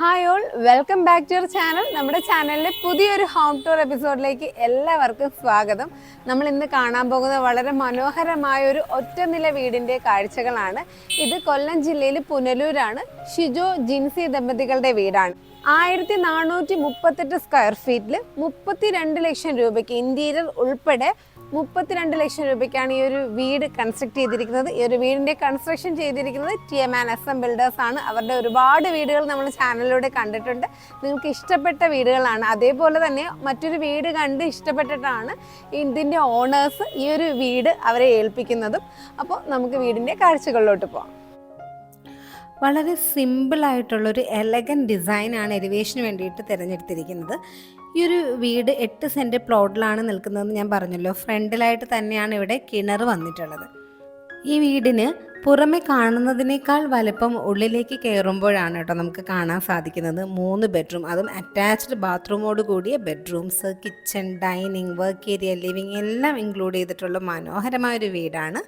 Hi all, welcome back to your channel. നമ്മുടെ ചാനലിലെ പുതിയൊരു ഹോം ടൂർ എപ്പിസോഡിലേക്ക് എല്ലാവർക്കും സ്വാഗതം. നമ്മൾ ഇന്ന് കാണാൻ പോകുന്ന വളരെ മനോഹരമായ ഒരു ഒറ്റനില വീടിൻ്റെ കാഴ്ചകളാണ്. ഇത് കൊല്ലം ജില്ലയിൽ പുനലൂരാണ്. ഷിജോ ജിൻസി ദമ്പതികളുടെ വീടാണ്. 1438 സ്ക്വയർ ഫീറ്റിൽ 32 ലക്ഷം രൂപയ്ക്ക് ഇന്റീരിയർ ഉൾപ്പെടെ 32 ലക്ഷം രൂപയ്ക്കാണ് ഈ ഒരു വീട് കൺസ്ട്രക്ട് ചെയ്തിരിക്കുന്നത്. ഈ ഒരു വീടിൻ്റെ കൺസ്ട്രക്ഷൻ ചെയ്തിരിക്കുന്നത് TMNSM ബിൽഡേഴ്സ് ആണ്. അവരുടെ ഒരുപാട് വീടുകൾ നമ്മൾ ചാനലിലൂടെ കണ്ടിട്ടുണ്ട്. നിങ്ങൾക്ക് ഇഷ്ടപ്പെട്ട വീടുകളാണ്. അതേപോലെ തന്നെ മറ്റൊരു വീട് കണ്ട് ഇഷ്ടപ്പെട്ടിട്ടാണ് ഇതിൻ്റെ ഓണേഴ്സ് ഈ ഒരു വീട് അവരെ ഏൽപ്പിക്കുന്നതും. അപ്പോൾ നമുക്ക് വീടിൻ്റെ കാഴ്ചകളിലോട്ട് പോകാം. വളരെ സിമ്പിളായിട്ടുള്ളൊരു എലഗൻ ഡിസൈനാണ് എലിവേഷന് വേണ്ടിയിട്ട് തിരഞ്ഞെടുത്തിരിക്കുന്നത്. ഈ ഒരു വീട് 8 സെൻറ്റ് പ്ലോട്ടിലാണ് നിൽക്കുന്നതെന്ന് ഞാൻ പറഞ്ഞല്ലോ. ഫ്രണ്ടിലായിട്ട് തന്നെയാണ് ഇവിടെ കിണർ വന്നിട്ടുള്ളത്. ഈ വീടിന് പുറമെ കാണുന്നതിനേക്കാൾ വലുപ്പം ഉള്ളിലേക്ക് കയറുമ്പോഴാണ് കേട്ടോ നമുക്ക് കാണാൻ സാധിക്കുന്നത്. 3 ബെഡ്റൂം, അതും അറ്റാച്ച്ഡ് ബാത്റൂമോട് കൂടിയ bedrooms, kitchen, dining, work area, living എല്ലാം ഇൻക്ലൂഡ് ചെയ്തിട്ടുള്ള മനോഹരമായൊരു വീടാണ്.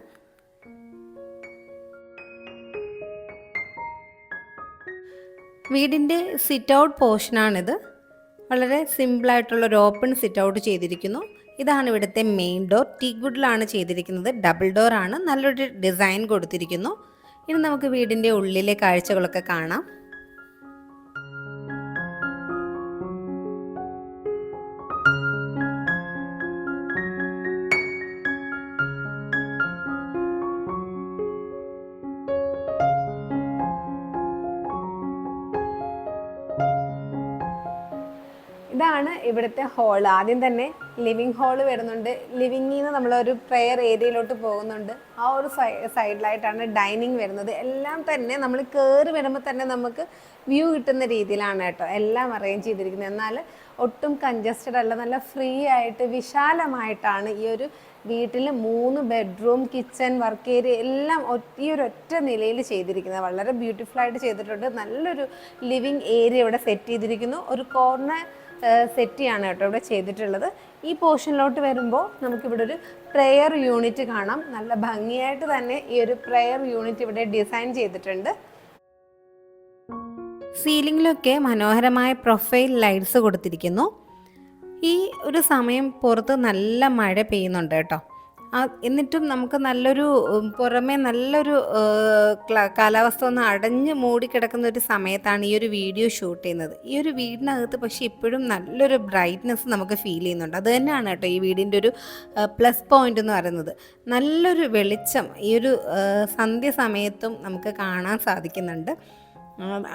വീടിൻ്റെ സിറ്റ് ഔട്ട് പോർഷനാണിത്. വളരെ സിമ്പിളായിട്ടുള്ളൊരു ഓപ്പൺ സിറ്റ് ഔട്ട് ചെയ്തിരിക്കുന്നു. ഇതാണ് ഇവിടുത്തെ മെയിൻ ഡോർ. ടീക്ക് വുഡിലാണ് ചെയ്തിരിക്കുന്നത്. ഡബിൾ ഡോർ ആണ്. നല്ലൊരു ഡിസൈൻ കൊടുത്തിരിക്കുന്നു. ഇനി നമുക്ക് വീടിൻ്റെ ഉള്ളിലെ കാഴ്ചകളൊക്കെ കാണാം. ഇതാണ് ഇവിടുത്തെ ഹാൾ. ആദ്യം തന്നെ ലിവിങ് ഹാള് വരുന്നുണ്ട്. ലിവിങ്ങിൽ നിന്ന് നമ്മളൊരു പ്രെയർ ഏരിയയിലോട്ട് പോകുന്നുണ്ട്. ആ ഒരു സൈഡിലായിട്ടാണ് ഡൈനിങ് വരുന്നത്. എല്ലാം തന്നെ നമ്മൾ കയറി വരുമ്പോൾ തന്നെ നമുക്ക് വ്യൂ കിട്ടുന്ന രീതിയിലാണ് കേട്ടോ എല്ലാം അറേഞ്ച് ചെയ്തിരിക്കുന്നത്. എന്നാൽ ഒട്ടും കൺജസ്റ്റഡ് അല്ല, നല്ല ഫ്രീ ആയിട്ട് വിശാലമായിട്ടാണ് ഈ ഒരു വീട്ടിൽ 3 ബെഡ്റൂം, കിച്ചൺ, വർക്ക് ഏരിയ എല്ലാം ഈ ഒരു ഒറ്റ നിലയിൽ ചെയ്തിരിക്കുന്നത്. വളരെ ബ്യൂട്ടിഫുൾ ആയിട്ട് ചെയ്തിട്ടുണ്ട്. നല്ലൊരു ലിവിങ് ഏരിയ ഇവിടെ സെറ്റ് ചെയ്തിരിക്കുന്നു. ഒരു കോർണർ സെറ്റിയാണ് കേട്ടോ ഇവിടെ ചെയ്തിട്ടുള്ളത്. ഈ പോർഷനിലോട്ട് വരുമ്പോൾ നമുക്കിവിടെ ഒരു പ്രെയർ യൂണിറ്റ് കാണാം. നല്ല ഭംഗിയായിട്ട് തന്നെ ഈ ഒരു പ്രെയർ യൂണിറ്റ് ഇവിടെ ഡിസൈൻ ചെയ്തിട്ടുണ്ട്. സീലിംഗിലൊക്കെ മനോഹരമായ പ്രൊഫൈൽ ലൈറ്റ്സ് കൊടുത്തിരിക്കുന്നു. ഈ ഒരു സമയം പുറത്ത് നല്ല മഴ പെയ്യുന്നുണ്ട് കേട്ടോ. എന്നിട്ടും നമുക്ക് നല്ലൊരു പുറമേ നല്ലൊരു കാലാവസ്ഥ ഒന്ന് അടഞ്ഞ് മൂടിക്കിടക്കുന്ന ഒരു സമയത്താണ് ഈ ഒരു വീഡിയോ ഷൂട്ട് ചെയ്യുന്നത്. ഈ ഒരു വീടിനകത്ത് പക്ഷേ ഇപ്പോഴും നല്ലൊരു ബ്രൈറ്റ്നെസ് നമുക്ക് ഫീൽ ചെയ്യുന്നുണ്ട്. അത് തന്നെയാണ് കേട്ടോ ഈ വീടിൻ്റെ ഒരു പ്ലസ് പോയിന്റ് എന്ന് പറയുന്നത്. നല്ലൊരു വെളിച്ചം ഈ ഒരു സന്ധ്യ സമയത്തും നമുക്ക് കാണാൻ സാധിക്കുന്നുണ്ട്.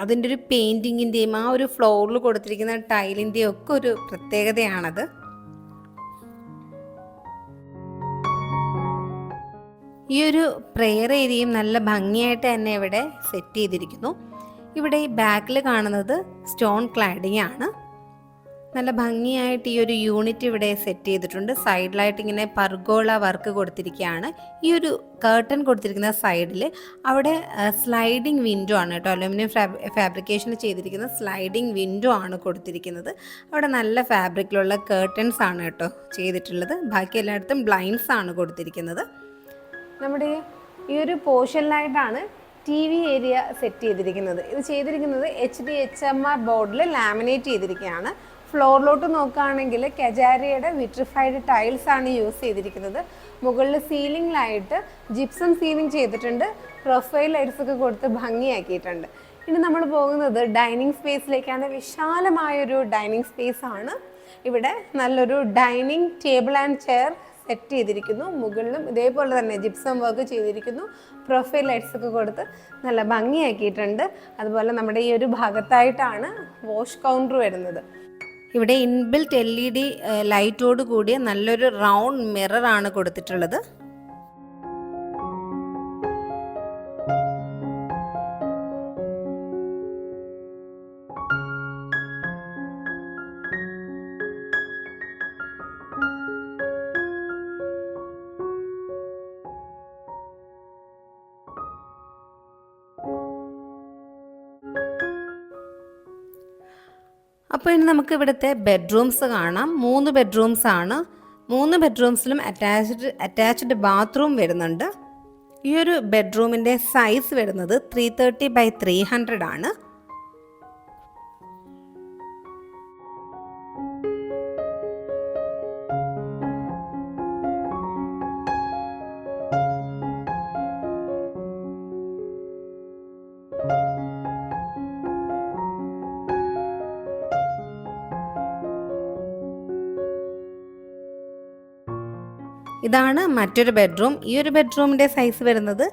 അതിൻ്റെ ഒരു പെയിൻറ്റിങ്ങിൻ്റെയും ആ ഒരു ഫ്ലോറിൽ കൊടുത്തിരിക്കുന്ന ടൈലിൻ്റെയും ഒക്കെ ഒരു പ്രത്യേകതയാണത്. ഈ ഒരു പ്രെയർ ഏരിയയും നല്ല ഭംഗിയായിട്ട് തന്നെ ഇവിടെ സെറ്റ് ചെയ്തിരിക്കുന്നു. ഇവിടെ ഈ ബാക്കിൽ കാണുന്നത് സ്റ്റോൺ ക്ലാഡിംഗ് ആണ്. നല്ല ഭംഗിയായിട്ട് ഈ ഒരു യൂണിറ്റ് ഇവിടെ സെറ്റ് ചെയ്തിട്ടുണ്ട്. സൈഡിലായിട്ട് ഇങ്ങനെ പർഗോള വർക്ക് കൊടുത്തിരിക്കുകയാണ്. ഈ ഒരു കേർട്ടൻ കൊടുത്തിരിക്കുന്ന സൈഡിൽ അവിടെ സ്ലൈഡിങ് വിൻഡോ ആണ് കേട്ടോ. അലുമിനിയം ഫാബ്രിക്കേഷനിൽ ചെയ്തിരിക്കുന്ന സ്ലൈഡിങ് വിൻഡോ ആണ് കൊടുത്തിരിക്കുന്നത്. അവിടെ നല്ല ഫാബ്രിക്കിലുള്ള കേർട്ടൻസ് ആണ് കേട്ടോ ചെയ്തിട്ടുള്ളത്. ബാക്കി എല്ലായിടത്തും ബ്ലൈൻഡ്സ് ആണ് കൊടുത്തിരിക്കുന്നത്. നമ്മുടെ ഈ ഒരു പോർഷനിലായിട്ടാണ് TV ഏരിയ സെറ്റ് ചെയ്തിരിക്കുന്നത്. ഇത് ചെയ്തിരിക്കുന്നത് HDHMR ബോർഡിൽ ലാമിനേറ്റ് ചെയ്തിരിക്കുകയാണ്. ഫ്ലോറിലോട്ട് നോക്കുകയാണെങ്കിൽ കെജാരിയുടെ വിട്രിഫൈഡ് ടൈൽസ് ആണ് യൂസ് ചെയ്തിരിക്കുന്നത്. മുകളിൽ സീലിംഗിലായിട്ട് ജിപ്സം സീലിംഗ് ചെയ്തിട്ടുണ്ട്. പ്രൊഫൈൽ ലൈറ്റ്സ് ഒക്കെ കൊടുത്ത് ഭംഗിയാക്കിയിട്ടുണ്ട്. ഇനി നമ്മൾ പോകുന്നത് ഡൈനിങ് സ്പേസിലേക്കാണ്. വിശാലമായൊരു ഡൈനിങ് സ്പേസ് ആണ്. ഇവിടെ നല്ലൊരു dining table and chair set ചെയ്തിരിക്കുന്നു. മുകളിലും ഇതേപോലെ തന്നെ ജിപ്സം വർക്ക് ചെയ്തിരിക്കുന്നു. പ്രൊഫൈൽ ലൈറ്റ്സ് ഒക്കെ കൊടുത്ത് നല്ല ഭംഗിയാക്കിയിട്ടുണ്ട്. അതുപോലെ നമ്മുടെ ഈ ഒരു ഭാഗത്തായിട്ടാണ് വാഷ് കൗണ്ടർ വരുന്നത്. ഇവിടെ ഇൻബിൽറ്റ് LED ലൈറ്റോട് കൂടിയ നല്ലൊരു റൗണ്ട് മിററാണ് കൊടുത്തിട്ടുള്ളത്. അപ്പോൾ ഇനി നമുക്ക് ഇവിടുത്തെ ബെഡ്റൂംസ് കാണാം. 3 ബെഡ്റൂംസ് ആണ്. 3 ബെഡ്റൂംസിലും അറ്റാച്ച്ഡ് ബാത്റൂം വരുന്നുണ്ട്. ഈ ഒരു ബെഡ്റൂമിൻ്റെ സൈസ് വരുന്നത് 330 by 300 ആണ്. ഇതാണ് മറ്റൊരു ബെഡ്റൂം. ഈ ഒരു ബെഡ്റൂമിൻ്റെ സൈസ് വരുന്നത്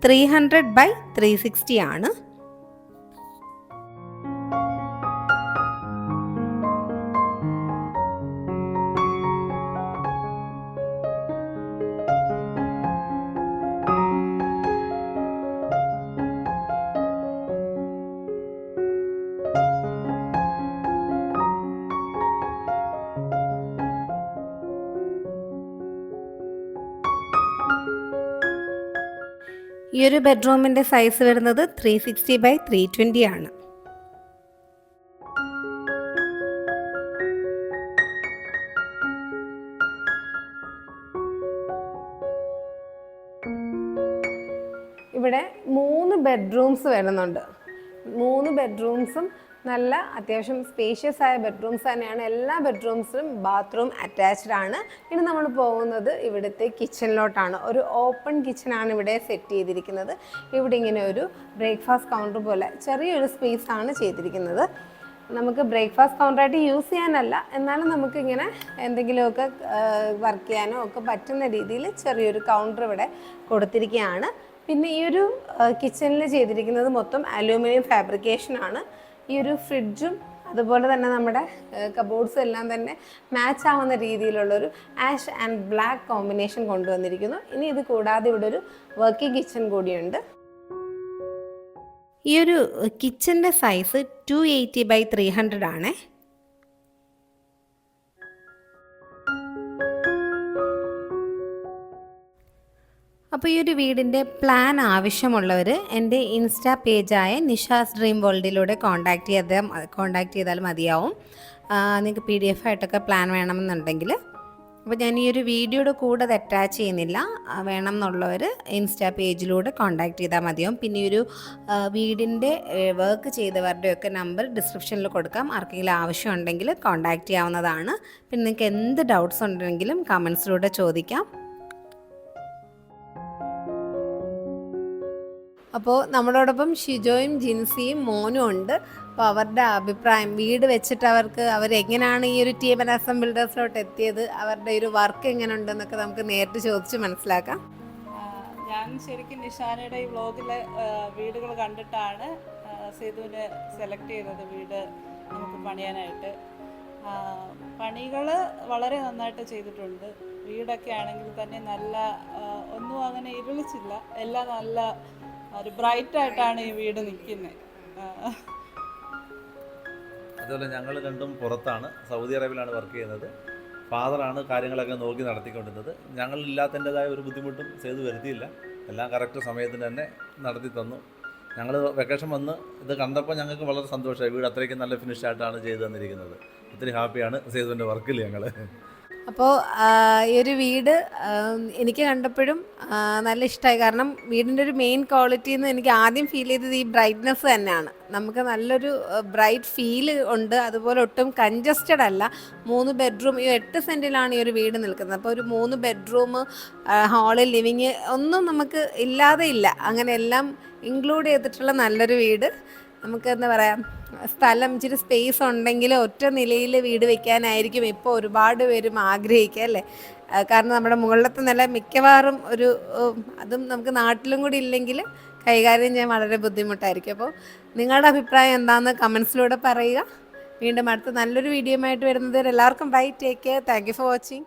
300/360 ആണ്. ഈ ഒരു ബെഡ്റൂമിൻ്റെ സൈസ് വരുന്നത് 360/320 ആണ്. ഇവിടെ 3 ബെഡ്റൂംസ് വരുന്നുണ്ട്. 3 ബെഡ്റൂംസും നല്ല അത്യാവശ്യം സ്പേഷ്യസ് ആയ ബെഡ്റൂംസ് തന്നെയാണ്. എല്ലാ ബെഡ്റൂംസിലും ബാത്റൂം അറ്റാച്ച്ഡ് ആണ്. ഇനി നമ്മൾ പോകുന്നത് ഇവിടുത്തെ കിച്ചണിലോട്ടാണ്. ഒരു ഓപ്പൺ കിച്ചണാണ് ഇവിടെ സെറ്റ് ചെയ്തിരിക്കുന്നത്. ഇവിടെ ഇങ്ങനെ ഒരു ബ്രേക്ക്ഫാസ്റ്റ് കൗണ്ടർ പോലെ ചെറിയൊരു സ്പേസ് ആണ് ചെയ്തിരിക്കുന്നത്. നമുക്ക് ബ്രേക്ക്ഫാസ്റ്റ് കൗണ്ടറായിട്ട് യൂസ് ചെയ്യാനല്ല, എന്നാലും നമുക്കിങ്ങനെ എന്തെങ്കിലുമൊക്കെ വർക്ക് ചെയ്യാനോ ഒക്കെ പറ്റുന്ന രീതിയിൽ ചെറിയൊരു കൗണ്ടർ ഇവിടെ കൊടുത്തിരിക്കുകയാണ്. പിന്നെ ഈ ഒരു കിച്ചണിൽ ചെയ്തിരിക്കുന്നത് മൊത്തം അലൂമിനിയം ഫാബ്രിക്കേഷനാണ്. ഈ ഒരു ഫ്രിഡ്ജും അതുപോലെ തന്നെ നമ്മുടെ കബോർഡ്സും എല്ലാം തന്നെ മാച്ച് ആവുന്ന രീതിയിലുള്ളൊരു ആഷ് ആൻഡ് ബ്ലാക്ക് കോമ്പിനേഷൻ കൊണ്ടുവന്നിരിക്കുന്നു. ഇനി ഇത് കൂടാതെ ഇവിടെ ഒരു വർക്കിംഗ് കിച്ചൺ കൂടിയുണ്ട്. ഈ ഒരു കിച്ചൻ്റെ സൈസ് 280/300 ആണേ. അപ്പോൾ ഈ ഒരു വീടിൻ്റെ പ്ലാൻ ആവശ്യമുള്ളവർ എൻ്റെ ഇൻസ്റ്റാ പേജായ നിഷാസ് ഡ്രീം വേൾഡിലൂടെ കോൺടാക്റ്റ് ചെയ്താൽ മതിയാവും. നിങ്ങൾക്ക് PDF ആയിട്ടൊക്കെ പ്ലാൻ വേണമെന്നുണ്ടെങ്കിൽ. അപ്പോൾ ഞാൻ ഈ ഒരു വീഡിയോയുടെ കൂടെ അത് അറ്റാച്ച് ചെയ്യുന്നില്ല. വേണം എന്നുള്ളവർ ഇൻസ്റ്റാ പേജിലൂടെ കോൺടാക്റ്റ് ചെയ്താൽ മതിയാവും. പിന്നെ ഈ ഒരു വീടിൻ്റെ വർക്ക് ചെയ്തവരുടെയൊക്കെ നമ്പർ ഡിസ്ക്രിപ്ഷനിൽ കൊടുക്കാം. ആർക്കെങ്കിലും ആവശ്യമുണ്ടെങ്കിൽ കോൺടാക്റ്റ് ചെയ്യാവുന്നതാണ്. പിന്നെ നിങ്ങൾക്ക് എന്ത് ഡൗട്ട്സ് ഉണ്ടെങ്കിലും കമൻസിലൂടെ ചോദിക്കാം. അപ്പോൾ നമ്മളോടൊപ്പം ഷിജോയും ജിൻസിയും മോനും ഉണ്ട്. അപ്പോൾ അവരുടെ അഭിപ്രായം, വീട് വെച്ചിട്ട് അവരെങ്ങനെയാണ് ഈ ഒരു TMNSM ബിൽഡേഴ്സിലോട്ട് എത്തിയത്, അവരുടെ ഒരു വർക്ക് എങ്ങനെ ഉണ്ടെന്നൊക്കെ നമുക്ക് നേരിട്ട് ചോദിച്ച് മനസ്സിലാക്കാം. ഞാൻ ശരിക്കും നിഷാനയുടെ ഈ വ്ളോഗിലെ വീടുകൾ കണ്ടിട്ടാണ് സേതുവിനെ സെലക്ട് ചെയ്തത് വീട് നമുക്ക് പണിയാനായിട്ട്. പണികൾ വളരെ നന്നായിട്ട് ചെയ്തിട്ടുണ്ട്. വീടൊക്കെ ആണെങ്കിൽ തന്നെ നല്ല ഒന്നും അങ്ങനെ ഇരുളിച്ചില്ല. എല്ലാം നല്ല ഒരു ബ്രൈറ്റ് ആയിട്ടാണ് ഈ വീട് നിൽക്കുന്നത്. അതുപോലെ ഞങ്ങൾ രണ്ടും പുറത്താണ്, സൗദി അറേബ്യയിലാണ് വർക്ക് ചെയ്യുന്നത്. ഫാദറാണ് കാര്യങ്ങളൊക്കെ നോക്കി നടത്തിക്കൊണ്ടിരുന്നത്. ഞങ്ങളില്ലാത്തതിൻ്റെതായ ഒരു ബുദ്ധിമുട്ടും സേതു വരുത്തിയില്ല. എല്ലാം കറക്റ്റ് സമയത്തിന് തന്നെ നടത്തി തന്നു. ഞങ്ങൾ വെക്കേഷൻ വന്ന് ഇത് കണ്ടപ്പോൾ ഞങ്ങൾക്ക് വളരെ സന്തോഷമായി. വീട് അത്രയ്ക്ക് നല്ല ഫിനിഷായിട്ടാണ് ചെയ്തു തന്നിരിക്കുന്നത്. ഒത്തിരി ഹാപ്പിയാണ് സേതുവിൻ്റെ വർക്കിൽ ഞങ്ങൾ. അപ്പോൾ ഈ ഒരു വീട് എനിക്ക് കണ്ടപ്പോഴും നല്ല ഇഷ്ടമായി. കാരണം വീടിൻ്റെ ഒരു മെയിൻ ക്വാളിറ്റി എന്ന് എനിക്ക് ആദ്യം ഫീൽ ചെയ്തത് ഈ ബ്രൈറ്റ്നെസ് തന്നെയാണ്. നമുക്ക് നല്ലൊരു ബ്രൈറ്റ് ഫീൽ ഉണ്ട്. അതുപോലെ ഒട്ടും കൺജസ്റ്റഡ് അല്ല. 3 ബെഡ്റൂം, ഈ 8 സെൻറ്റിലാണ് ഈ ഒരു വീട് നിൽക്കുന്നത്. അപ്പോൾ ഒരു 3 ബെഡ്റൂം, ഹാള്, ലിവിങ് ഒന്നും നമുക്ക് ഇല്ലാതെ ഇല്ല. അങ്ങനെ എല്ലാം ഇൻക്ലൂഡ് ചെയ്തിട്ടുള്ള നല്ലൊരു വീട്. നമുക്ക് എന്താ പറയുക, സ്ഥലം ഇച്ചിരി സ്പേസ് ഉണ്ടെങ്കിൽ ഒറ്റ നിലയിൽ വീട് വയ്ക്കാനായിരിക്കും ഇപ്പോൾ ഒരുപാട് പേരും ആഗ്രഹിക്കുക അല്ലേ. കാരണം നമ്മുടെ മുകളിലത്തെ നില മിക്കവാറും അതും നമുക്ക് നാട്ടിലും കൂടി ഇല്ലെങ്കിൽ കൈകാര്യം ചെയ്യാൻ വളരെ ബുദ്ധിമുട്ടായിരിക്കും. അപ്പോൾ നിങ്ങളുടെ അഭിപ്രായം എന്താണെന്ന് കമൻസിലൂടെ പറയുക. വീണ്ടും അടുത്ത നല്ലൊരു വീഡിയോ ആയിട്ട് വരുന്നത് എല്ലാവർക്കും bye, take care, thank you for watching.